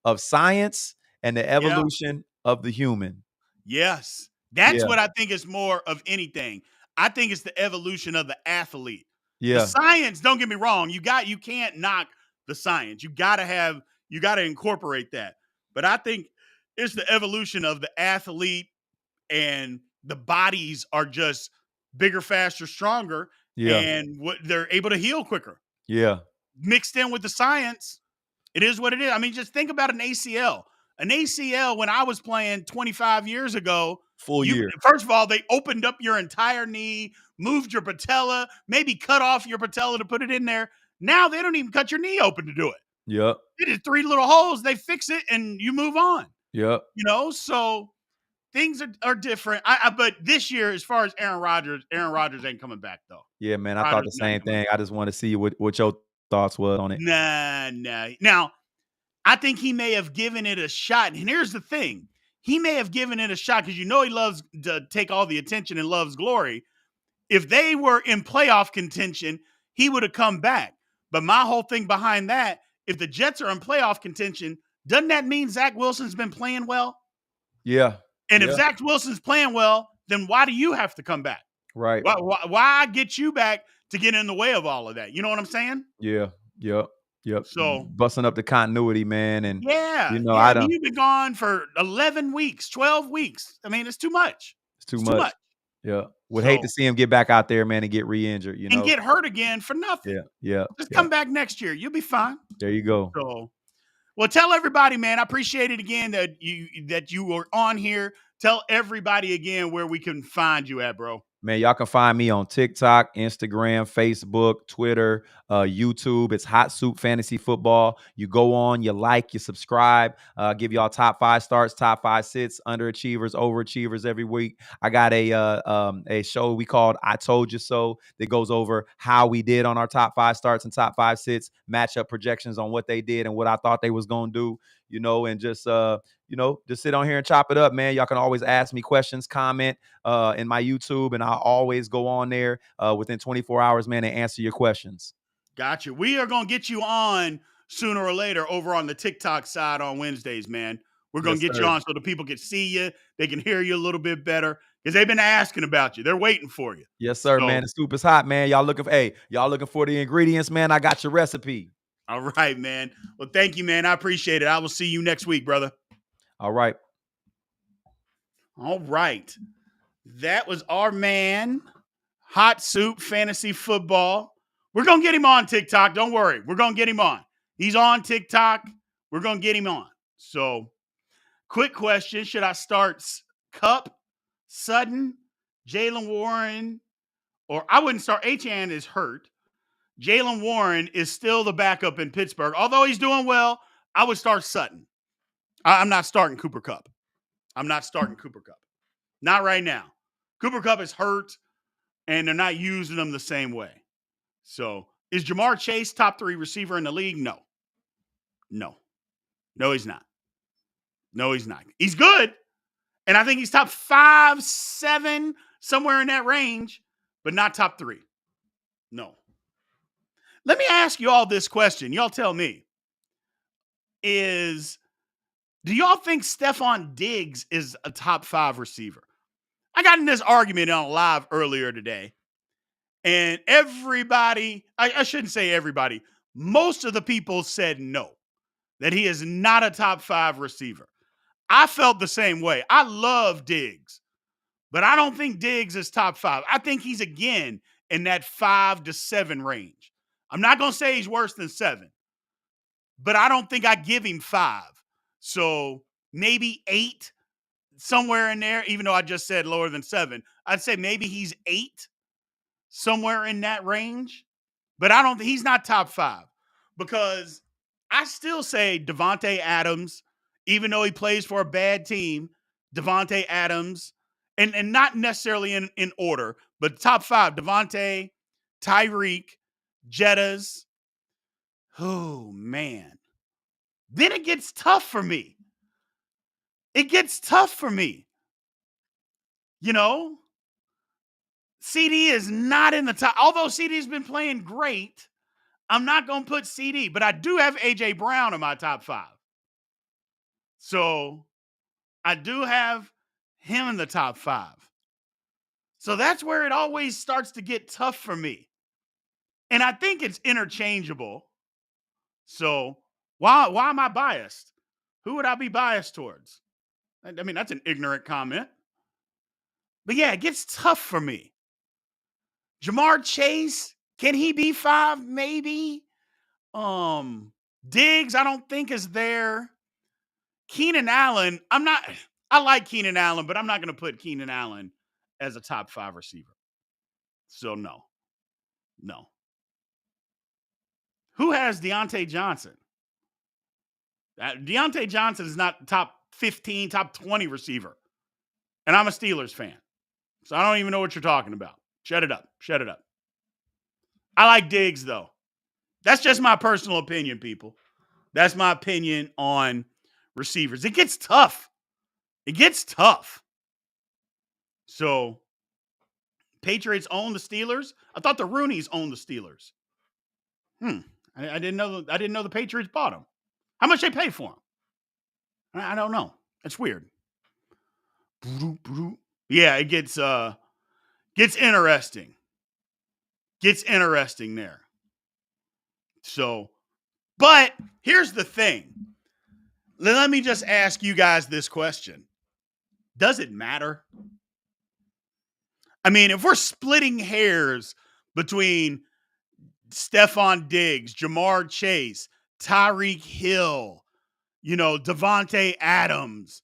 of science and the evolution of the human. Yes. That's what I think is more of anything. I think it's the evolution of the athlete. Yeah. The science, don't get me wrong, you can't knock the science. You got to incorporate that. But I think it's the evolution of the athlete, and the bodies are just bigger, faster, stronger, and they're able to heal quicker. Yeah. Mixed in with the science, it is what it is. I mean, just think about an ACL. An ACL, when I was playing 25 years ago, full year. First of all, they opened up your entire knee, moved your patella, maybe cut off your patella to put it in there. Now they don't even cut your knee open to do it. Yep. They did 3 little holes. They fix it, and you move on. Yep. So things are different. But this year, as far as Aaron Rodgers ain't coming back though. Yeah, man, I thought Rodgers the not same coming thing. back. I just want to see what your thoughts was on it. Nah. Now, I think he may have given it a shot. And here's the thing. He may have given it a shot because he loves to take all the attention and loves glory. If they were in playoff contention, he would have come back. But my whole thing behind that, if the Jets are in playoff contention, doesn't that mean Zach Wilson's been playing well? Yeah. And if Yeah. Zach Wilson's playing well, then why do you have to come back? Right. Why get you back to get in the way of all of that? You know what I'm saying? Yeah. Yep. So, Busting up the continuity, man. And yeah. I I mean, don't. you've been gone for 11 weeks, 12 weeks. I mean, it's too much. It's too It's too much. much. Yeah. Would hate to So, see him get back out there, man, and get re-injured. and get hurt again for nothing. Yeah. Yeah. Just Yeah. come back next year. You'll be fine. There you go. So, well, tell everybody, man. I appreciate it again that you were on here. Tell everybody again where we can find you at, bro. Man, y'all can find me on TikTok, Instagram, Facebook, Twitter, YouTube. It's Hot Soup Fantasy Football. You go on, you like, you subscribe, give y'all top 5 starts, top 5 sits, underachievers, overachievers every week. I got a show we called I Told You So that goes over how we did on our top 5 starts and top 5 sits, matchup projections on what they did and what I thought they was going to do, and just sit on here and chop it up, man. Y'all can always ask me questions, comment in my YouTube, and I'll always go on there within 24 hours, man, and answer your questions. Gotcha. We are going to get you on sooner or later over on the TikTok side on Wednesdays, man. We're going to get you on so the people can see you. They can hear you a little bit better because they've been asking about you. They're waiting for you. Yes, sir, man. The soup is hot, man. Y'all looking for the ingredients, man. I got your recipe. All right, man. Well, thank you, man. I appreciate it. I will see you next week, brother. All right. All right. That was our man, Hot Soup Fantasy Football. We're going to get him on TikTok. Don't worry. We're going to get him on. He's on TikTok. We're going to get him on. So, quick question. Should I start Cup, Sutton, Jaylen Warren, or I wouldn't start. Achane is hurt. Jaylen Warren is still the backup in Pittsburgh. Although he's doing well, I would start Sutton. I'm not starting Cooper Kupp. Not right now. Cooper Kupp is hurt, and they're not using him the same way. So, is Jamar Chase top 3 receiver in the league? No. No, he's not. He's good, and I think he's top 5, 7, somewhere in that range, but not top 3. No. Let me ask you all this question. Y'all tell me. Do y'all think Stephon Diggs is a top 5 receiver? I got in this argument on live earlier today, and everybody, I shouldn't say everybody, most of the people said no, that he is not a top 5 receiver. I felt the same way. I love Diggs, but I don't think Diggs is top 5. I think he's, again, in that 5 to 7 range. I'm not going to say he's worse than 7, but I don't think I give him 5. So maybe 8, somewhere in there, even though I just said lower than 7. I'd say maybe he's 8, somewhere in that range. But I don't think he's not top 5 because I still say Devontae Adams, even though he plays for a bad team, Devontae Adams, and not necessarily in order, but top 5, Devontae, Tyreek, Jettas. Oh, man. Then it gets tough for me. CD is not in the top. Although CD's been playing great, I'm not going to put CD, but I do have A.J. Brown in my top 5. So I do have him in the top 5. So that's where it always starts to get tough for me. And I think it's interchangeable. So why am I biased? Who would I be biased towards? I mean, that's an ignorant comment. But yeah, it gets tough for me. Jamar Chase, can he be 5? Maybe. Diggs, I don't think is there. Keenan Allen, I like Keenan Allen, but I'm not going to put Keenan Allen as a top 5 receiver. So no. Who has Deontay Johnson? Deontay Johnson is not top 15, top 20 receiver. And I'm a Steelers fan. So I don't even know what you're talking about. Shut it up. Shut it up. I like Diggs, though. That's just my personal opinion, people. That's my opinion on receivers. It gets tough. It gets tough. So, Patriots own the Steelers. I thought the Rooneys owned the Steelers. I didn't know. I didn't know the Patriots bought them. How much they pay for them? I don't know. It's weird. Yeah, it gets interesting. Gets interesting there. So, but here's the thing. Let me just ask you guys this question. Does it matter? I mean, if we're splitting hairs between Stephon Diggs, Jamar Chase, Tyreek Hill, Devontae Adams,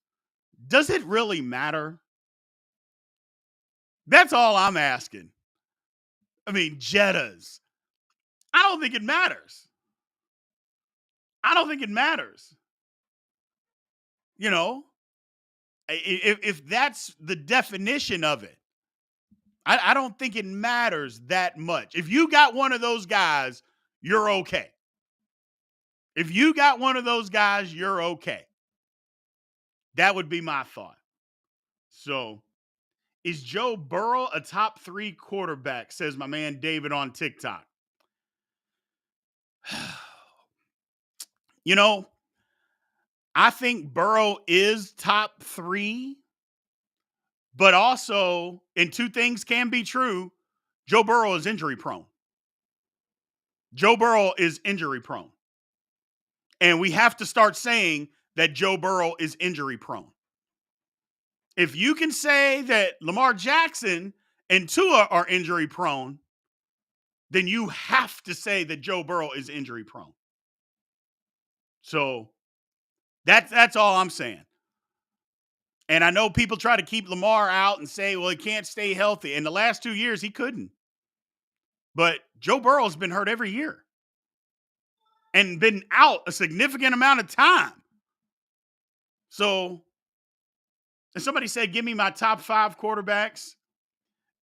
does it really matter? That's all I'm asking. I mean, Jettas. I don't think it matters. I don't think it matters. If that's the definition of it, I don't think it matters that much. If you got one of those guys, you're okay. If you got one of those guys, you're okay. That would be my thought. So, is Joe Burrow a top 3 quarterback, says my man David on TikTok? I think Burrow is top 3, but also, and two things can be true, Joe Burrow is injury prone. Joe Burrow is injury prone. And we have to start saying that Joe Burrow is injury prone. If you can say that Lamar Jackson and Tua are injury prone, then you have to say that Joe Burrow is injury prone. So that's all I'm saying. And I know people try to keep Lamar out and say, well, he can't stay healthy. In the last 2 years, he couldn't. But Joe Burrow's been hurt every year and been out a significant amount of time. So, if somebody said, give me my top 5 quarterbacks,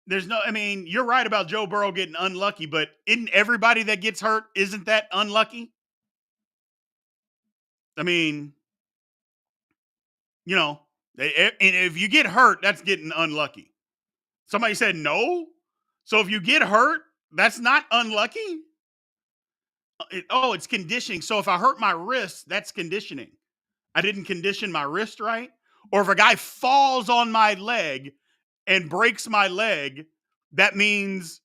you're right about Joe Burrow getting unlucky, but isn't everybody that gets hurt, isn't that unlucky? I mean, and if you get hurt, that's getting unlucky. Somebody said no. So if you get hurt, that's not unlucky. It's conditioning. So if I hurt my wrist, that's conditioning. I didn't condition my wrist right. Or if a guy falls on my leg and breaks my leg, that means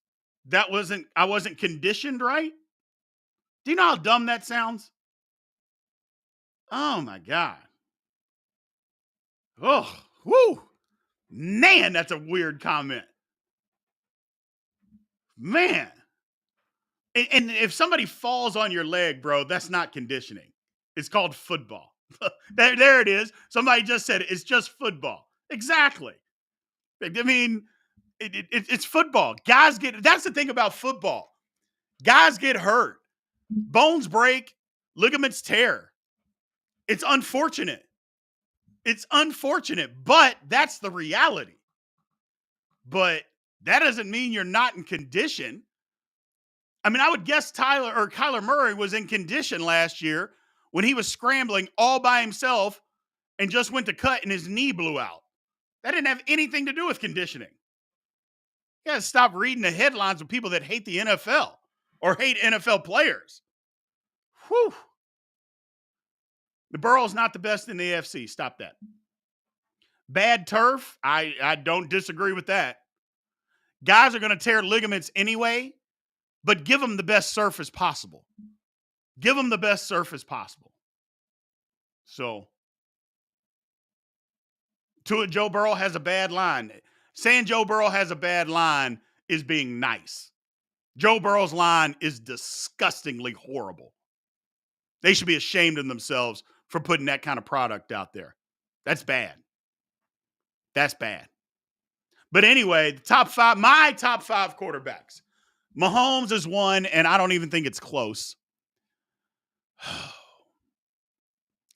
I wasn't conditioned right. Do you know how dumb that sounds? Oh my God. Oh, whoo. Man, that's a weird comment. Man. And if somebody falls on your leg, bro, that's not conditioning. It's called football. There it is. Somebody just said it. It's just football. Exactly. I mean, it's football. That's the thing about football. Guys get hurt. Bones break. Ligaments tear. It's unfortunate. But that's the reality. But that doesn't mean you're not in condition. I mean, I would guess Kyler Murray was in condition last year when he was scrambling all by himself and just went to cut and his knee blew out. That didn't have anything to do with conditioning. You got to stop reading the headlines of people that hate the NFL or hate NFL players. Whew. The Burrow's not the best in the AFC. Stop that. Bad turf, I don't disagree with that. Guys are going to tear ligaments anyway, but give them the best surface possible. Give them the best surface possible. So, Joe Burrow has a bad line. Saying Joe Burrow has a bad line is being nice. Joe Burrow's line is disgustingly horrible. They should be ashamed of themselves for putting that kind of product out there. That's bad. That's bad. But anyway, my top 5 quarterbacks. Mahomes is 1, and I don't even think it's close.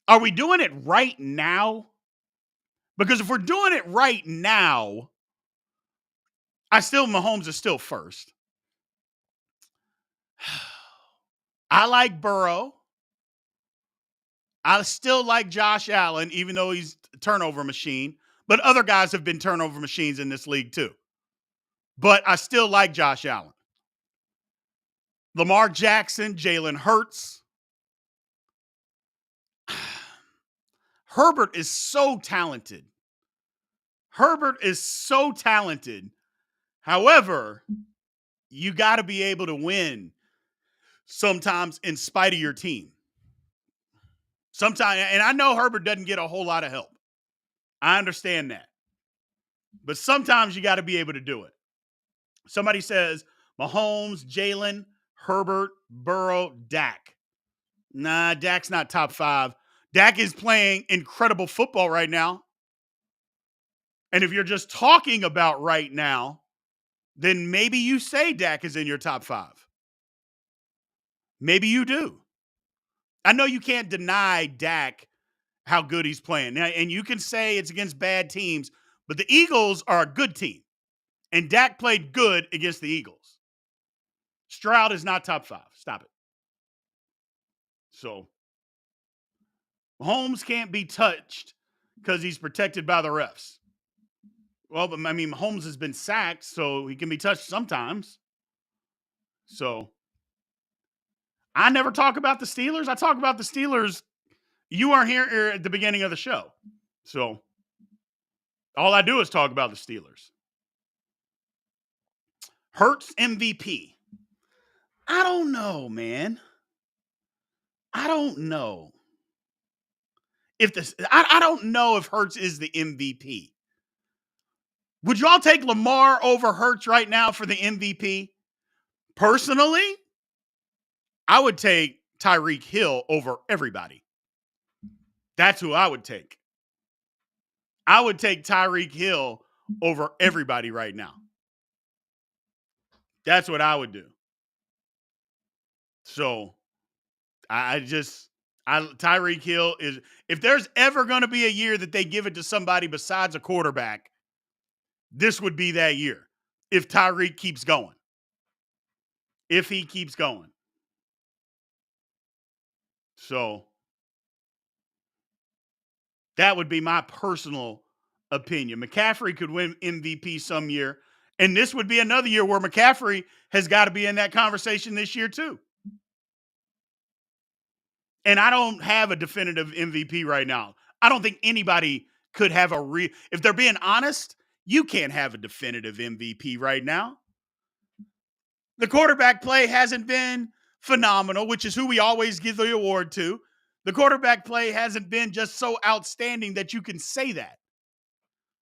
Are we doing it right now? Because if we're doing it right now, Mahomes is still first. I like Burrow. I still like Josh Allen, even though he's a turnover machine. But other guys have been turnover machines in this league too. But I still like Josh Allen. Lamar Jackson, Jalen Hurts. Herbert is so talented. However, you got to be able to win sometimes in spite of your team. Sometimes, and I know Herbert doesn't get a whole lot of help. I understand that. But sometimes you got to be able to do it. Somebody says Mahomes, Jalen, Herbert, Burrow, Dak. Nah, Dak's not top 5. Dak is playing incredible football right now. And if you're just talking about right now, then maybe you say Dak is in your top 5. Maybe you do. I know you can't deny Dak how good he's playing. Now, and you can say it's against bad teams, but the Eagles are a good team. And Dak played good against the Eagles. Stroud is not top 5. Stop it. So, Mahomes can't be touched because he's protected by the refs. Well, but I mean, Mahomes has been sacked, so he can be touched sometimes. So, I never talk about the Steelers. I talk about the Steelers. You aren't here at the beginning of the show. So, all I do is talk about the Steelers. Hurts MVP. I don't know, man. I don't know. I don't know if Hurts is the MVP. Would y'all take Lamar over Hurts right now for the MVP? Personally, I would take Tyreek Hill over everybody. That's who I would take. I would take Tyreek Hill over everybody right now. That's what I would do. So, Tyreek Hill is, if there's ever going to be a year that they give it to somebody besides a quarterback, this would be that year. If Tyreek keeps going. If he keeps going. So, that would be my personal opinion. McCaffrey could win MVP some year. And this would be another year where McCaffrey has got to be in that conversation this year too. And I don't have a definitive MVP right now. I don't think anybody could have if they're being honest, you can't have a definitive MVP right now. The quarterback play hasn't been phenomenal, which is who we always give the award to. The quarterback play hasn't been just so outstanding that you can say that.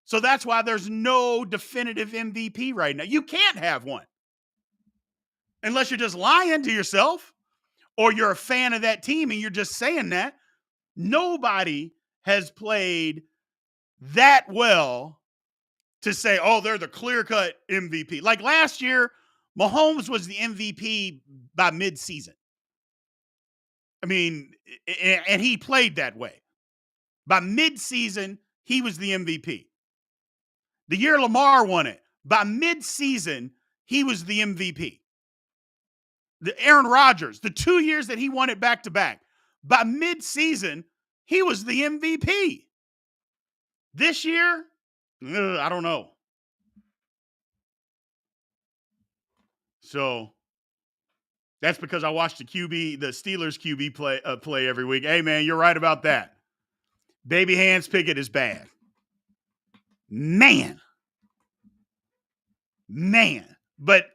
So that's why there's no definitive MVP right now. You can't have one. Unless you're just lying to yourself or you're a fan of that team and you're just saying that. Nobody has played that well to say, oh, they're the clear-cut MVP. Like last year, Mahomes was the MVP by mid-season. I mean, and he played that way. By mid-season, he was the MVP. The year Lamar won it, by mid-season, he was the MVP. The Aaron Rodgers, the 2 years that he won it back-to-back, by mid-season, he was the MVP. This year, I don't know. So that's because I watch the Steelers QB play every week. Hey, man, you're right about that. Baby Hands Pickett is bad. Man. But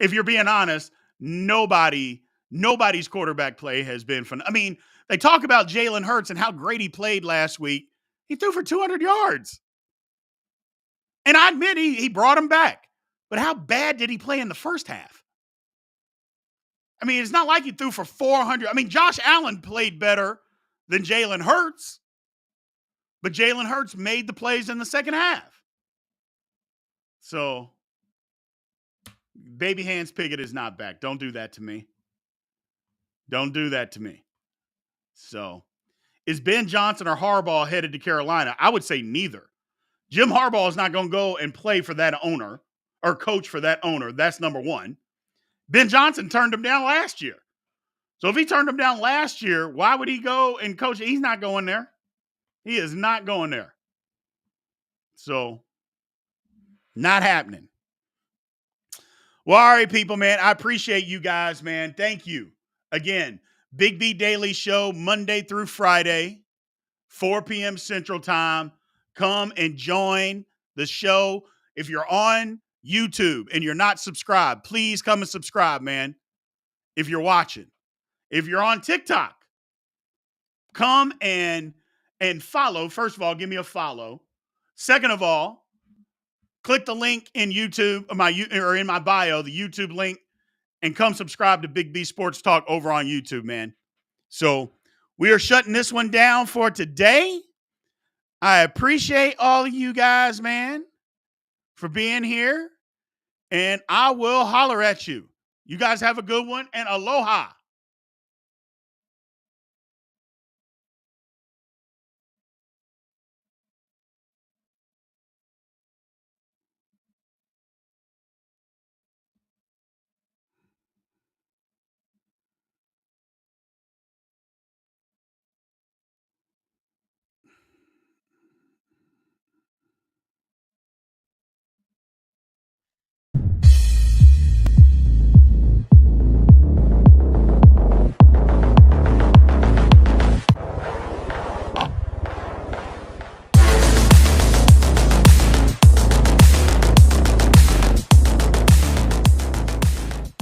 if you're being honest, nobody's quarterback play has been fun. I mean, they talk about Jalen Hurts and how great he played last week. He threw for 200 yards. And I admit he brought him back. But how bad did he play in the first half? I mean, it's not like he threw for 400. I mean, Josh Allen played better than Jalen Hurts. But Jalen Hurts made the plays in the second half. So, Baby Hands Pickett is not back. Don't do that to me. Don't do that to me. So, is Ben Johnson or Harbaugh headed to Carolina? I would say neither. Jim Harbaugh is not going to go and play for that owner or coach for that owner. That's number one. Ben Johnson turned him down last year. So if he turned him down last year, why would he go and coach? He's not going there. He is not going there. So, not happening. Well, all right, people, man. I appreciate you guys, man. Thank you. Again, Big B Daily Show, Monday through Friday, 4 p.m. Central Time. Come and join the show. If you're on YouTube and you're not subscribed, please come and subscribe, man, if you're watching. If you're on TikTok, come and follow. First of all, give me a follow. Second of all, click the link in YouTube, or in my bio, the YouTube link, and come subscribe to Big B Sports Talk over on YouTube, man. So we are shutting this one down for today. I appreciate all of you guys, man, for being here. And I will holler at you. You guys have a good one, and aloha.